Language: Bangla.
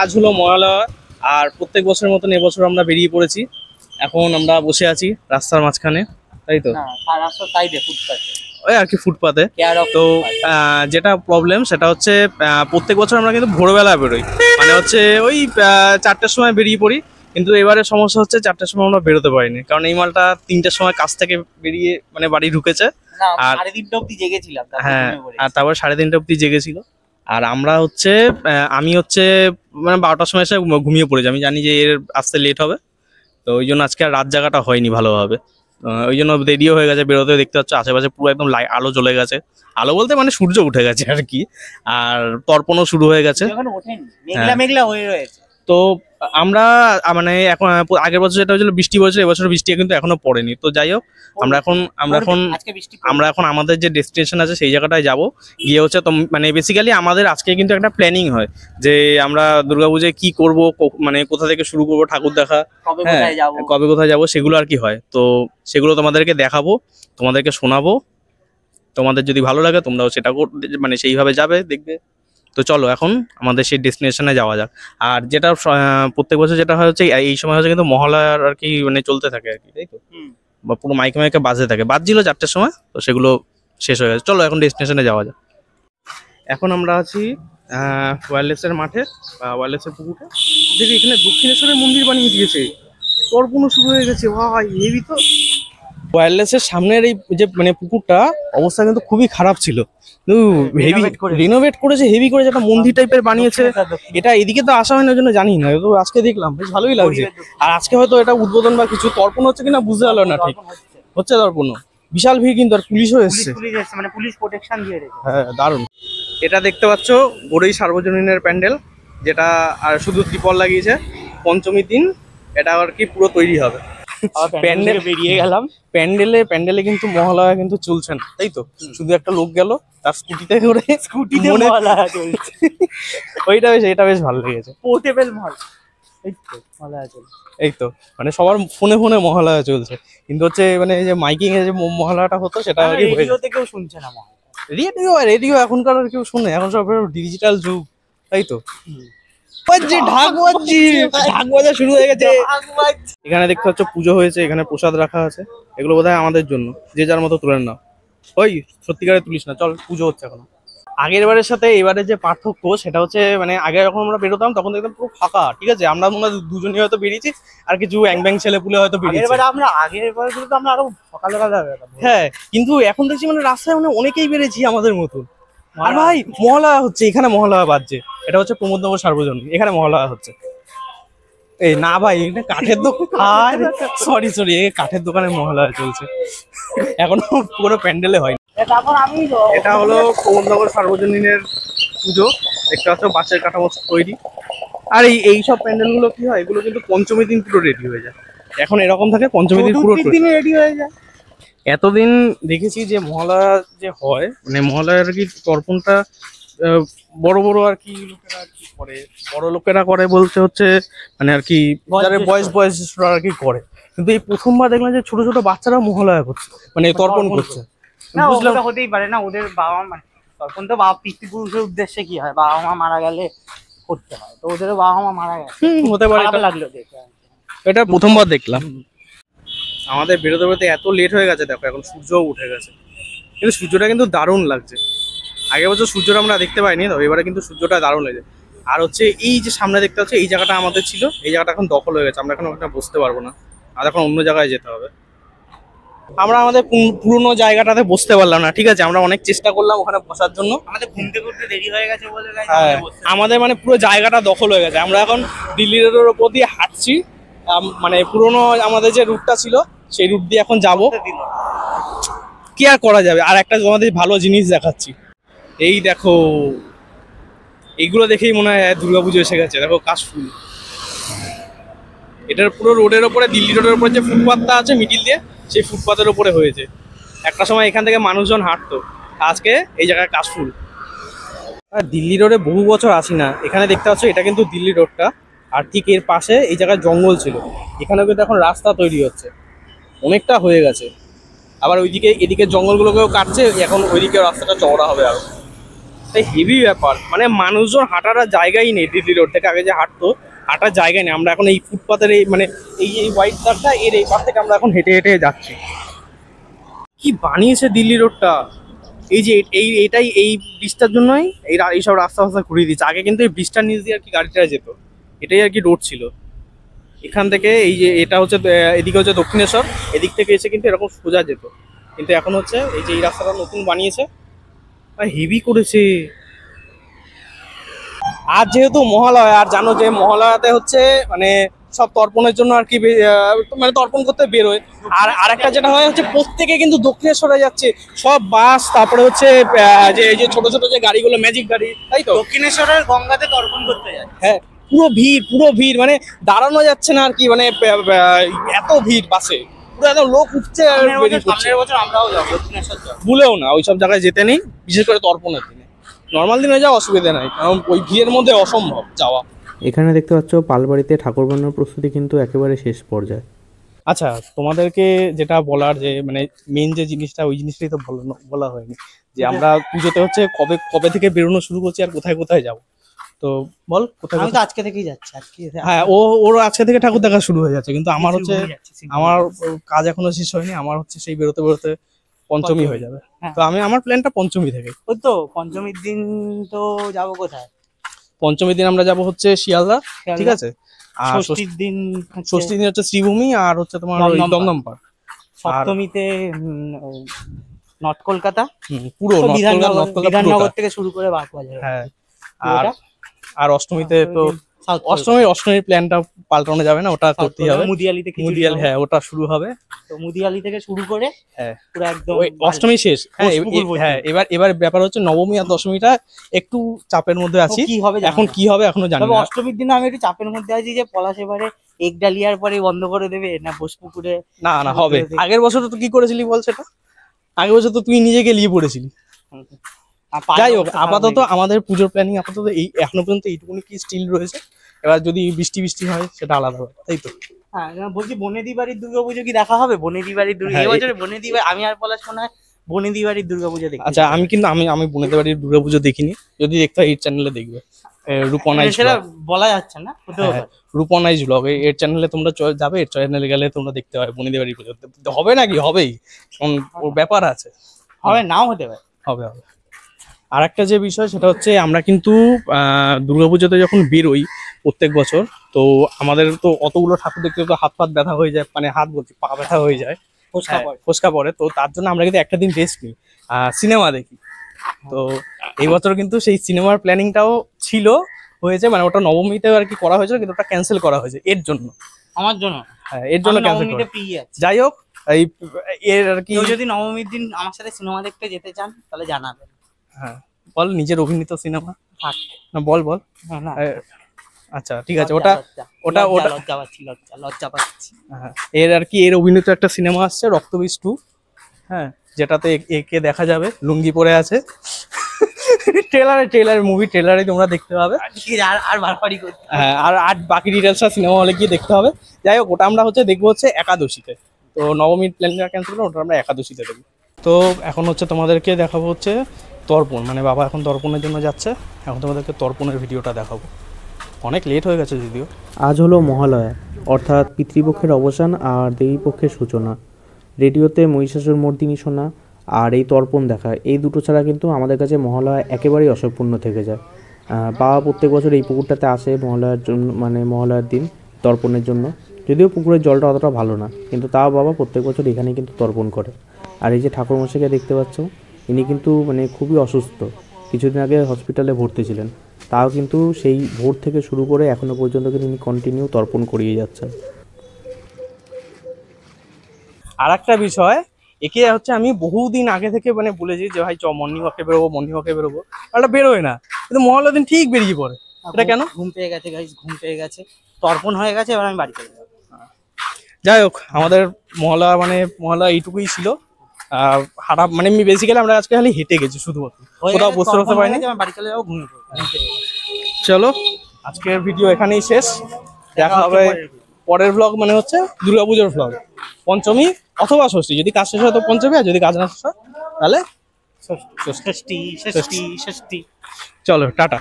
আজ হলো মহালয়া, আর প্রত্যেক বছরের মতন এবছর আমরা বেরিয়ে পড়েছি। এখন আমরা বসে আছি রাস্তার মাঝখানে, তাই তো? রাস্তার সাইডে ফুটপাতে, ওই আর কি ফুটপাতে। তো যেটা প্রবলেম সেটা হচ্ছে প্রত্যেক বছর আমরা কিন্তু ভোরবেলা বেরোই, মানে হচ্ছে ওই 4টার সময় বেরিয়ে পড়ি। কিন্তু এবারে সমস্যা হচ্ছে 4টার সময় আমরা বেরোতে পারিনি, কারণ এই মালটা 3টার সময় কাজ থেকে বেরিয়ে মানে বাড়ি ঢুকেছে। আর 3:30 অব্দি জেগেছিলাম। হ্যাঁ, আর তারপর 3:30 অব্দি জেগেছিল। আর আমরা হচ্ছে আমি হচ্ছে মানে 12টার সময় এসে ঘুমিয়ে পড়েছি। আমি জানি যে এর আসতে লেট হবে, তো ওই জন্য আজকে আর রাত জাগাটা হয়নি ভালোভাবে। ওই জন্য দেরিও হয়ে গেছে বেরোতে। দেখতে পাচ্ছ আশেপাশে পুরো একদম আলো জ্বলে গেছে। আলো বলতে মানে সূর্য উঠে গেছে আর কি, আর তর্পণও শুরু হয়ে গেছে। মেঘলা মেঘলা হয়ে রয়েছে। তো আমরা মানে এখন আগের বছর যেটা হয়েছিল বৃষ্টি পড়েছিল, এবছর বৃষ্টি কিন্তু এখনো পড়েনি। তো যাই হোক, আমরা এখন আমাদের যে ডেস্টিনেশন আছে সেই জায়গাটায় যাব। গিয়ে হচ্ছে তো মানে বেসিক্যালি আমাদের আজকে কিন্তু একটা প্ল্যানিং হয় যে আমরা দুর্গাপূজায় কি করব, মানে কোথা থেকে শুরু করব ঠাকুর দেখা, কবে কোথায় যাব সেগুলো আর কি হয়। তো সেগুলো তোমাদেরকে দেখাবো, তোমাদেরকে শোনাবো। তোমাদের যদি ভালো লাগে তোমরাও সেটা মানে সেইভাবে যাবে, দেখবে। তো চলো এখন আমাদের সেই ডেস্টিনেশনে যাওয়া যাক। আর যেটা প্রত্যেক বছর যেটা হয় হচ্ছে এই সময় হচ্ছে কিন্তু মহালয়ার আর কি মানে চলতে থাকে আর কি, তাই তো? বা পুরো মাইকে মাইকে বাজতে থাকে। বাজছিল 4টার সময়, তো সেগুলো শেষ হয়ে গেছে। চলো এখন ডেস্টিনেশনে যাওয়া যাক। এখন আমরা আছি ওয়্যারলেসের মাঠে বা ওয়্যারলেসের পুকুরে। দেখি এখানে দক্ষিণেশ্বরের মন্দির বানিয়ে দিয়েছে, তর্পণও শুরু হয়ে গেছে। ভাই হেভি তো। ওয়্যারলেসের সামনের এই যে মানে পুকুরটা অবস্থা কিন্তু খুবই খারাপ ছিল, হেভি রিনোভেট করেছে, হেভি করেছে, একটা মন্দির টাইপের বানিয়েছে। এটা এদিকে তো আসা হয় না, জন্য জানি না, তো আজকে দেখলাম বেশ ভালোই লাগছে। আর আজকে হয়তো এটা উদ্বোধন বা কিছু তর্পণ হচ্ছে কিনা বুঝতে পারলো না। ঠিক হচ্ছে তর্পণ, বিশাল ভিড় কিন্তু, আর পুলিশও এসছে, মানে পুলিশ প্রোটেকশন দিয়ে রেখেছে। হ্যাঁ দারুণ। এটা দেখতে পাচ্ছ বড়ই সার্বজনীনের প্যান্ডেল, যেটা আর শুধু ত্রিপল লাগিয়েছে। পঞ্চমীর দিন এটা আর কি পুরো তৈরি হবে। প্যান্ডেল বেরিয়ে গেলাম, প্যান্ডেলে কিন্তু মহালয়া কিন্তু চলছে না, তাই তো? শুধু একটা লোক গেল তার স্কুটিতে করে, স্কুটিতে মহালয়া চলছে। এটা বেশ ভালো লেগেছে, পোর্টেবল মহালয়া। এই তো মানে সবার ফোনে ফোনে মহালয়া চলছে, কিন্তু হচ্ছে মানে এই যে মাইকিং এ যে মহালয়াটা হতো সেটা রেডিওতে কেউ শুনছে না। রেডিও এখনকার আর কেউ শুনে, এখন সব ডিজিটাল যুগ, তাই তো? ঢাক বাজা শুরু হয়ে গেছে। এখানে দেখতে পাচ্ছ পুজো হয়েছে, এখানে প্রসাদ রাখা আছে। এগুলো বোধহয় আমাদের জন্য, যে যার মতো তুলে নাও। ওই সত্যিকারে তুলিস না, চল পুজো হচ্ছে এখন। আগের বারের সাথে এবারে যে পার্থক্য সেটা হচ্ছে মানে আগে যখন আমরা বেরোতাম তখন দেখতাম পুরো ফাঁকা, ঠিক আছে? আমরা মনে হয় দুজনই হয়তো বেরিয়েছি, আর কিছু ব্যাং ছেলে পুলে হয়তো বেরিয়েছে। আমরা আগের বার কিন্তু আমরা আরো সকালবেলা, হ্যাঁ, কিন্তু এখন দেখছি মানে রাস্তায় মানে অনেকেই বেরিয়েছি আমাদের মতন। আর ভাই মহালয়া হচ্ছে, এখানে মহালয়া বাজছে। এটা হচ্ছে প্রমোদনগর সার্বজনীন, এখানে মহালয়া হচ্ছে। এই না ভাই, এটা কাঠের দোকান, সরি কাঠের দোকানে মহালয়া চলছে, এখনো পুরো প্যান্ডেলে হয়নি। এটা হলো প্রমোদনগর সার্বজনীনের পুজো। দেখতে পাচ্ছ বাঁশের কাঠামো তৈরি। আর এই সব প্যান্ডেল গুলো কি হয়, এগুলো কিন্তু পঞ্চমীর দিন পুরো রেডি হয়ে যায়। এখন এরকম থাকে পঞ্চমীর দিন পুরো রেডি হয়ে যায়। এতদিন দেখেছি যে মহালয়া যে হয় মানে মহালয়ার কি তর্পণটা বড় বড় আর কি লোকেরা আর কি করে, বড় লোকেরা করে বলতে হচ্ছে মানে আর কি বয়সরা আর কি করে। কিন্তু এই প্রথমবার দেখলাম যে ছোট ছোট বাচ্চারা মহালয়া করছে, মানে তর্পণ করছে। বুঝলাম হতেই পারে না, ওদের বাবা মা তর্পণ তো বাবা পিতৃপুরুষের উদ্দেশ্যে কি হয়, বাবা মা মারা গেলে করতে হয়, তো ওদের বাবা মা মারা গেছে, হতে পারে। লাগলো দেখে, এটা প্রথমবার দেখলাম। আমাদের বেরোতে বেরোতে এত লেট হয়ে গেছে, দেখো এখন সূর্যও উঠে গেছে, কিন্তু সূর্যটা কিন্তু দারুণ লাগছে। আগের বছর সূর্যটা আমরা দেখতে পাইনি, তো এবারে কিন্তু সূর্যটা দারুণ লাগছে। আর হচ্ছে এই যে সামনে দেখতে পাচ্ছি এই জায়গাটা আমাদের ছিল, এই জায়গাটা এখন দখল হয়ে গেছে, আমরা এখন ওখানে বসতে পারবো না, আর এখন অন্য জায়গায় যেতে হবে। আমরা আমাদের পুরোনো জায়গাটাতে বসতে পারলাম না, ঠিক আছে? আমরা অনেক চেষ্টা করলাম ওখানে বসার জন্য, আমাদের ঘুরতে ঘুরতে দেরি হয়ে গেছে বলে। হ্যাঁ, আমাদের মানে পুরো জায়গাটা দখল হয়ে গেছে। আমরা এখন দিল্লি রোডের ওপর দিয়ে হাঁটছি, মানে পুরোনো আমাদের যে রুটটা ছিল সেই রুট দিয়ে এখন যাবো। কি আর করা যাবে। আর একটা আমাদের ভালো জিনিস দেখাচ্ছি, এই দেখো, এইগুলো দেখেই মনে হয় দুর্গাপুজো এসে গেছে। দেখো কাশফুল, এটার পুরো রোডের ওপরে, দিল্লি রোডের ওপরে যে ফুটপাথটা আছে মিডিল দিয়ে, সেই ফুটপাথের ওপরে হয়েছে। একটা সময় এখান থেকে মানুষজন হাঁটতো, আজকে এই জায়গায় কাশফুল। আর দিল্লি রোডে বহু বছর আসি না। এখানে দেখতে পাচ্ছ এটা কিন্তু দিল্লি রোডটা, আর ঠিক এর পাশে এই জায়গায় জঙ্গল ছিল, এখানেও কিন্তু এখন রাস্তা তৈরি হচ্ছে, অনেকটা হয়ে গেছে। আবার ওইদিকে এদিকে জঙ্গলগুলোকেও কাটছে, এখন ওইদিকে রাস্তাটা চওড়া হবে আরো। তাই হেভি ব্যাপার, মানে মানুষজন হাঁটার আর জায়গাই নেই। দিল্লি রোড থেকে আগে যে হাঁটতো, হাঁটার জায়গা নেই। আমরা এখন এই ফুটপাতের এই মানে এই হোয়াইট কারটা এর এই পার থেকে আমরা এখন হেঁটে হেঁটে যাচ্ছি। কি বানিয়েছে দিল্লি রোডটা! এই যে এটাই এই ব্রিজটার জন্যই এইসব রাস্তা ফাস্তা ঘুরিয়ে দিচ্ছে। আগে কিন্তু এই ব্রিজটার নিচ দিয়ে আর কি গাড়িটা যেত, এটাই আর কি রোড ছিল। এখান থেকে এই যে এটা হচ্ছে এদিকে হচ্ছে দক্ষিণেশ্বর, এদিক থেকে এসে কিন্তু এরকম সোজা যেত। কিন্তু এখন হচ্ছে এই যে এই রাস্তাটা নতুন বানিয়েছে, আর হেভি করেছে। আর যেহেতু মহালয়া, আর জানো যে মহালয়াতে হচ্ছে মানে সব তর্পণের জন্য আর কি মানে তর্পণ করতে বেরোয়। আর আরেকটা যেটা হয় হচ্ছে প্রত্যেকে কিন্তু দক্ষিণেশ্বরে যাচ্ছে, সব বাস, তারপরে হচ্ছে যে এই যে ছোট ছোট যে গাড়িগুলো, ম্যাজিক গাড়ি, তাই তো দক্ষিণেশ্বরের গঙ্গাতে তর্পণ করতে যায়। হ্যাঁ, পুরো ভিড়, মানে দাঁড়ানো যাচ্ছে না আর কি, মানে এত ভিড় বাসে, পুরো একদম লোক উঠছে আর বেরিয়ে পড়ছে। সামনের বছর আমরাও যাবো দক্ষিণেশ্বর যাবো। ভুলেও না ওইসব জায়গায় যেতে নেই, বিশেষ করে তর্পণের দিনে। নর্মাল দিনে যাওয়া অসুবিধা নাই, কারণ ওই ভিড়ের মধ্যে অসম্ভব যাওয়া। এখানে দেখতে পাচ্ছ পালবাড়িতে ঠাকুর বানানোর প্রস্তুতি কিন্তু একেবারে শেষ পর্যায়ে। আচ্ছা, তোমাদেরকে যেটা বলার যে মানে মেন যে জিনিসটা, ওই জিনিসটাই তো বলা হয়নি যে আমরা পুজোতে হচ্ছে কবে থেকে বেরোনো শুরু করছি আর কোথায় কোথায় যাব। তো বল কোথায়? আমি তো আজকে থেকেই যাচ্ছি। আজকে হ্যাঁ, ওর আজকে থেকে ঠাকুর দেখা শুরু হয়ে যাচ্ছে, কিন্তু আমার হচ্ছে আমার কাজ এখনো শেষ হয়নি। আমার হচ্ছে সেই বেরোতে বেরোতে পঞ্চমী হয়ে যাবে। তো আমার প্ল্যানটা পঞ্চমী থেকে। ওই তো পঞ্চমীর দিন তো যাবো কোথায়? পঞ্চমীর দিন আমরা যাব হচ্ছে শিয়ালদা, ঠিক আছে। আর ষষ্ঠীর দিন হচ্ছে শ্রীভূমি, আর হচ্ছে তোমার দমদম পার্ক। সপ্তমীতে নর্থ কলকাতা, পুরো বিধাননগর থেকে শুরু করে বাগবাজার। হ্যাঁ, আর অষ্টমীতে তো অষ্টমীর প্ল্যানটা পাল্টানো যাবে না, ওটা করতেই হবে। মুদিয়ালি, হ্যাঁ ওটা শুরু হবে। তো মুদিয়ালি থেকে শুরু করে হ্যাঁ পুরো একদম অষ্টমী শেষ। হ্যাঁ, এবার ব্যাপার হচ্ছে নবমী আর দশমীটা একটু চাপের মধ্যে আছি। কি হবে এখন কি হবে এখনো জানি না। অষ্টমীর দিন আমি একটু চাপের মধ্যে আছি যে পলাশ এবারে এক ডালিয়ার পরে বন্ধ করে দেবে না বোসপুকুরে। না হবে। আগের বছর তো কি করেছিলি বল সেটা? আগের বছর তো তুই নিজেকে নিয়ে পড়েছিলি। যাই হোক, আপাতত আমাদের পুজোর প্ল্যানিং আপাতত এই এখনো পর্যন্ত এইটুকুনি কি স্টিল রয়েছে। এবার যদি বৃষ্টি হয় সেটা আলাদা হবে, তাই তো। হ্যাঁ, বলছি বনেদি বাড়ির দুর্গাপুজো কি দেখা হবে? বনেদি বাড়ির এবছরে বনেদি বাড়ি, আমি আর পলাশ শোনা বনেদি বাড়ির দুর্গাপুজো দেখি। আচ্ছা, আমি বনেদি বাড়ির দুর্গাপুজো দেখিনি। যদি দেখতে হয় এই চ্যানেলে দেখবে, রূপনাইজ। সেটা বলা যাচ্ছে না, রূপনাইজ ব্লগ এর চ্যানেলে তোমরা যাবে। এর চ্যানেলে গেলে তোমরা দেখতে পাবে বনেদি বাড়ির পুজো। হবে নাকি? হবেই, কারণ ওর ব্যাপার আছে। হবে, নাও হতে পারে। হবে। আর একটা যে বিষয় সেটা হচ্ছে আমরা কিন্তু দুর্গাপুজোতে যখন বেরোই প্রত্যেক বছর, তো আমাদের তো অতগুলো ঠাকুর দেখতে তো হাত পাত ব্যথা হয়ে যায়, মানে হাত বলছি পা ব্যথা হয়ে যায়, ফোসকা পড়ে। তো তার জন্য আমরা কিন্তু একটা দিন রেস্ট নিই, সিনেমা দেখি। তো এই বছর কিন্তু সেই সিনেমার প্ল্যানিংটাও হয়েছে, মানে ওটা নবমীতে আর কি করা হয়েছিল, কিন্তু ওটা ক্যান্সেল করা হয়েছে এর জন্য, আমার জন্য। হ্যাঁ, এর জন্য ক্যান্সেল করা। যাই হোক, এর আর কি যদি নবমীর দিন আমার সাথে সিনেমা দেখতে যেতে চান তাহলে জানাবেন। হ্যাঁ, বল নিজের অভিনীত সিনেমা না, বল। আচ্ছা ঠিক আছে, ওটা লজ্জা পাচ্ছি। এর আর কি এর অভিনীত একটা সিনেমা আসছে, রক্তবীজ 2। হ্যাঁ, যেটাতে একে দেখা যাবে লুঙ্গি পরে আছে। মুভি ট্রেলারে তোমরা দেখতে পাবে। হ্যাঁ, আর বাকি ডিটেলসটা সিনেমা হলে গিয়ে দেখতে হবে। যাই হোক, ওটা আমরা দেখবো একাদশীতে। তো নবমীর প্ল্যানটা ক্যান্সেল করে ওটা আমরা একাদশীতে দেখবো। তো এখন তোমাদেরকে দেখাবো তর্পণ, মানে বাবা এখন তর্পণের জন্য যাচ্ছে। এখন তোমাদেরকে তর্পণের ভিডিওটা দেখাবো। অনেক লেট হয়ে গেছে যদিও। আজ হলো মহালয়া, অর্থাৎ পিতৃপক্ষের অবসান আর দেবীপক্ষের সূচনা। রেডিওতে মহিষাসুর মর্দিনী শোনা আর এই তর্পণ দেখা, এই দুটো ছাড়া কিন্তু আমাদের কাছে মহালয়া একেবারেই অসম্পূর্ণ থেকে যায়। বাবা প্রত্যেক বছর এই পুকুরটাতে আসে মহালয়ার জন্য, মানে মহালয়ার দিন তর্পণের জন্য। যদিও পুকুরের জলটা অতটা ভালো না, কিন্তু তাও বাবা প্রত্যেক বছর এখানে কিন্তু তর্পণ করে। আর এই যে ঠাকুরমশাইকে দেখতে পাচ্ছ, ইনি কিন্তু মানে খুবই অসুস্থ, কিছুদিন আগে হসপিটালে ভর্তি ছিলেন। তাও কিন্তু সেই ভোর থেকে শুরু করে এখনো পর্যন্ত কিন্তু তিনি কন্টিনিউ তর্পণ করিয়ে যাচ্ছেন। আর একটা বিষয়, একে আমি বহুদিন আগে থেকে মানে বলেছি যে ভাই মর্নিং ওয়াকে বেরোবো, এটা বেরোয় না, কিন্তু মহালয়ার দিন ঠিক বেরিয়ে পড়ে। এটা কেন? ঘুম পেয়ে গেছে, তর্পণ হয়ে গেছে, এবার আমি বাড়ি চলে যাবো। যাই হোক, আমাদের মহালয়া এইটুকুই ছিল। হাঁটা মানে বেসিক্যালি আমরা আজকে খালি হেঁটে গেছি, শুধুমাত্র কোথাও বসতে পারিনি। বাড়ি চলে যাবো, ঘুমিয়ে পড়বো। চলো, আজকের ভিডিও এখানেই শেষ। দেখা হবে পরের ব্লগ, মানে দুর্গাপুজোর ব্লগ, পঞ্চমী অথবা ষষ্ঠী। যদি কাজ শেষ হয় তো পঞ্চমী, আর যদি কাজ না শেষ হয় তাহলে ষষ্ঠী ষষ্ঠী ষষ্ঠী ষষ্ঠী। চলো টাটা।